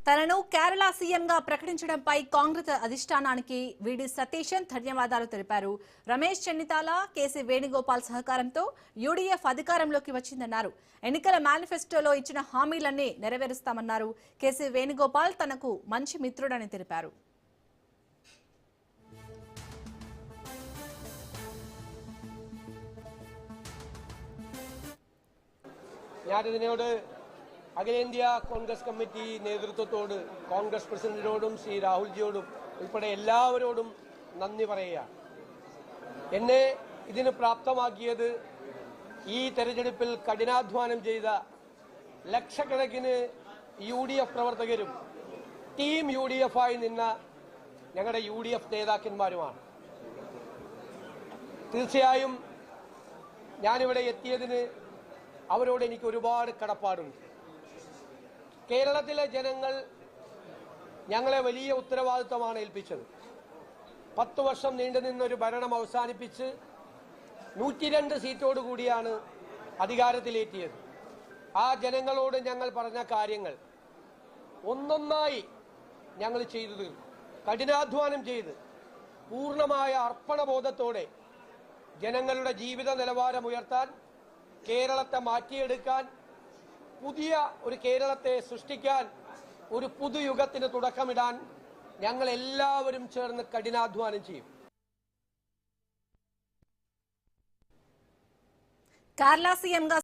తనను కేరళ సీఎంగా ప్రకటించడంపై కాంగ్రెస్ అధిష్టానానికి వీడి సతీశన్ ధన్యవాదాలు తెలిపారు. రమేష్ చెన్నితాల, కేసీ వేణుగోపాల్ సహకారంతో యూడీఎఫ్ అధికారంలోకి వచ్చిందన్నారు. ఎన్నికల మేనిఫెస్టోలో ఇచ్చిన హామీలన్నీ నెరవేరుస్తామన్నారు. కేసీ వేణుగోపాల్ తనకు మంచి మిత్రుడని తెలిపారు. അഖിലേന്ത്യാ കോൺഗ്രസ് കമ്മിറ്റി നേതൃത്വത്തോട് കോൺഗ്രസ് പ്രസിഡന്റിനോടും ശ്രീ രാഹുൽജിയോടും ഉൾപ്പെടെ എല്ലാവരോടും നന്ദി പറയുക. എന്നെ ഇതിന് പ്രാപ്തമാക്കിയത് ഈ തെരഞ്ഞെടുപ്പിൽ കഠിനാധ്വാനം ചെയ്ത ലക്ഷക്കണക്കിന് UDF പ്രവർത്തകരും ടീം UDF ആയി നിന്ന ഞങ്ങളുടെ UDF നേതാക്കന്മാരുമാണ്. തീർച്ചയായും ഞാനിവിടെ എത്തിയതിന് അവരോട് എനിക്ക് ഒരുപാട് കടപ്പാടുണ്ട്. കേരളത്തിലെ ജനങ്ങൾ ഞങ്ങളെ വലിയ ഉത്തരവാദിത്തമാണ് ഏൽപ്പിച്ചത്. 10 വർഷം നീണ്ടുനിന്നൊരു ഭരണം അവസാനിപ്പിച്ച് 102 സീറ്റോടുകൂടിയാണ് അധികാരത്തിലെത്തിയത്. ആ ജനങ്ങളോട് ഞങ്ങൾ പറഞ്ഞ കാര്യങ്ങൾ ഒന്നൊന്നായി ഞങ്ങൾ ചെയ്തു തീർക്കും. കഠിനാധ്വാനം ചെയ്ത് പൂർണ്ണമായ അർപ്പണബോധത്തോടെ ജനങ്ങളുടെ ജീവിത നിലവാരം ഉയർത്താൻ, കേരളത്തെ മാറ്റിയെടുക്കാൻ, പുതിയ ഒരു കേരളത്തെ സൃഷ്ടിക്കാൻ, ഒരു പുതുയുഗത്തിന് തുടക്കമിടാൻ ഞങ്ങൾ എല്ലാവരും ചേർന്ന് കഠിനാധ്വാനം ചെയ്യും. കേരള സീഎംగా